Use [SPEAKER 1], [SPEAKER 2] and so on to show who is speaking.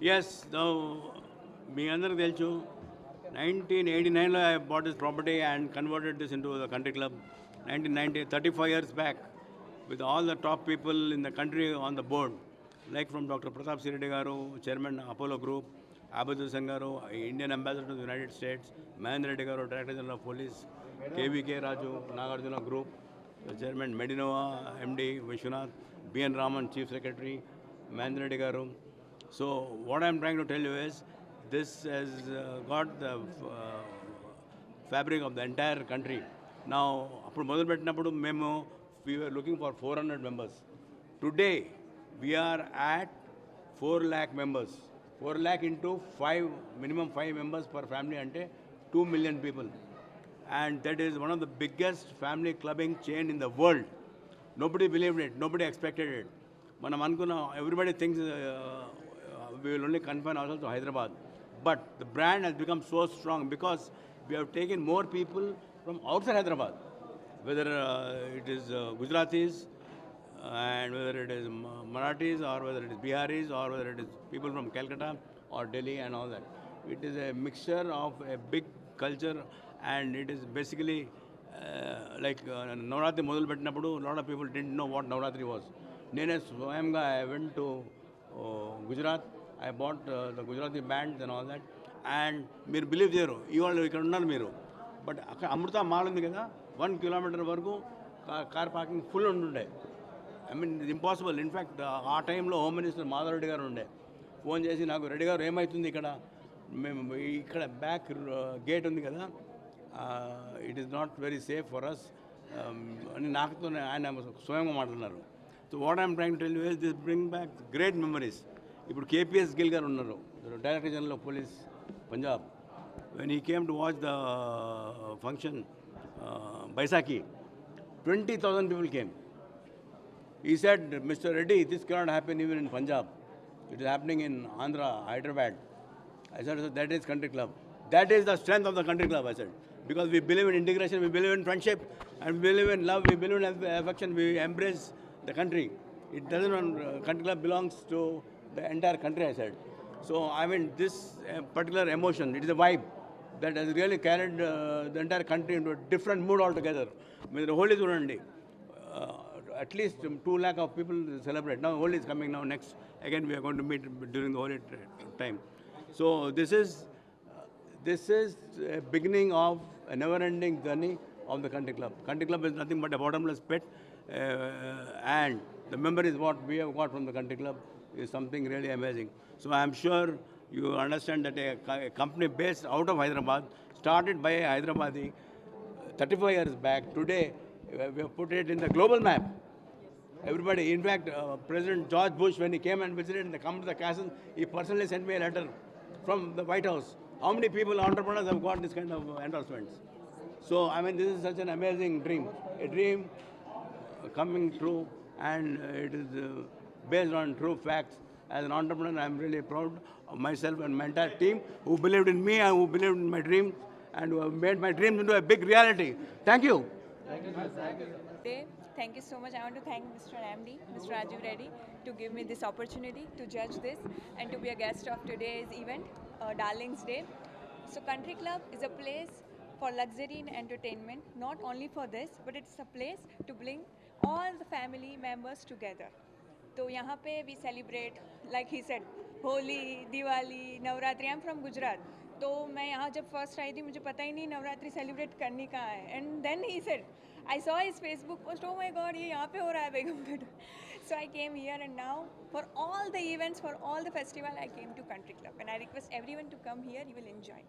[SPEAKER 1] Yes, now మీ అందరికి తెలుసు 1989లో I bought this property and converted this into the country club. 1990, 35 years back, with all the top people in the country on the board, like from Dr. Pratap Siridi garu, Chairman Apollo Group, Abadu Sangaru, Indian Ambassador to the United States, Mahendra Reddy garu, Director General of Police, KVK Raju, Nagarjuna Group, the Chairman Medinova, MD Vishwanath, BN Raman, Chief Secretary, Mahendra Reddy garu. So what I'm trying to tell you is, this has got the fabric of the entire country. Now, అప్పుడు మొదలుపెట్టినప్పుడు మేము we were looking for 400 members. Today, we are at 4 lakh members. 4 lakh into 5, minimum 5 members per family ante 2 million people. And that is one of the biggest family clubbing chain in the world. Nobody believed it, nobody expected it. మనం అనుకున్నాం, everybody thinks we will only confine ourselves to Hyderabad. But the brand has become so strong because we have taken more people from outside Hyderabad, whether it is Gujaratis and whether it is Marathis or whether it is Biharis or whether it is people from Calcutta or Delhi and all that. It is a mixture of a big culture, and it is basically like Navratri modul pettinappudu a lot of people didn't know what Navratri was. Nene swayamga I went to Gujarat. I bought the Gujarati bands and all that. And మీరు believe చేయరు, ఇవాళ ఇక్కడ ఉన్నారు మీరు, but అక్కడ అమృత mall ఉంది కదా, 1 kilometre వరకు కార్ పార్కింగ్ ఫుల్ ఉంటుండే. ఐ మీన్ ఇది ఇంపాసిబుల్. ఇన్ఫ్యాక్ట్ ఆ టైంలో హోమ్ మినిస్టర్ మాధవరెడ్డి గారు ఉండే. ఫోన్ చేసి నాకు, రెడ్డి గారు ఏమవుతుంది ఇక్కడ, మేము ఇక్కడ బ్యాక్ గేట్ ఉంది కదా, it is not very safe for us అని నాకుతో ఆయన స్వయంగా మాట్లాడినారు. So what I'm trying to tell you is this bring back great memories. ఇప్పుడు కేపీఎస్ గిల్ గారు ఉన్నారు, director general of police Punjab. When he came to watch the function Baisakhi, 20,000 people came. He said, Mr. Reddy, this cannot happen even in Punjab. It is happening in Andhra, Hyderabad. I said, that is country club. That is the strength of the country club, I said. Because we believe in integration, we believe in friendship, and we believe in love, we believe in affection, we embrace the country. It doesn't, country club belongs to the entire country, I said. So, I mean, this particular emotion, it is a vibe that has really carried the entire country into a different mood altogether. I mean, the Holi is Urandi. At least 2 lakh of people celebrate. Now Holi is coming now next. Again, we are going to meet during the Holi time. So this is a beginning of a never-ending journey of the country club. Country club is nothing but a bottomless pit, and the memories what we have got from the country club is something really amazing. So I am sure you understand that a company based out of Hyderabad, started by a Hyderabadi 35 years back, today we have put it in the global map. Everybody, in fact, President George Bush, when he came and visited and come to the castle, he personally sent me a letter from the White House. How many people, entrepreneurs, have got this kind of endorsements? So, I mean, this is such an amazing dream. A dream coming true, and it is based on true facts. As an entrepreneur, I am really proud of myself and my entire team who believed in me and who believed in my dreams and who have made my dreams into a big reality. Thank you.
[SPEAKER 2] Thank you so much. I want to thank Mr. MD, Mr. Rajiv Reddy, to give me this opportunity to judge this and to be a guest of today's event, Darlings Day. So Country Club is a place for luxury and entertainment, not only for this, but it's a place to bring all the family members together. तो यहाँ पे we celebrate, like he said, Holi, Diwali, Navratri. I am from Gujarat, तो मैं यहाँ जब first आई थी मुझे पता ही नहीं नवरात्रि सेलिब्रेट करनी कहाँ है. And then he said, I saw his Facebook post, oh my god, ये यहाँ पे हो रहा है Begumpet. So I came here and now for all the events, for all the festival, I came to country club and I request everyone to come here, you will enjoy.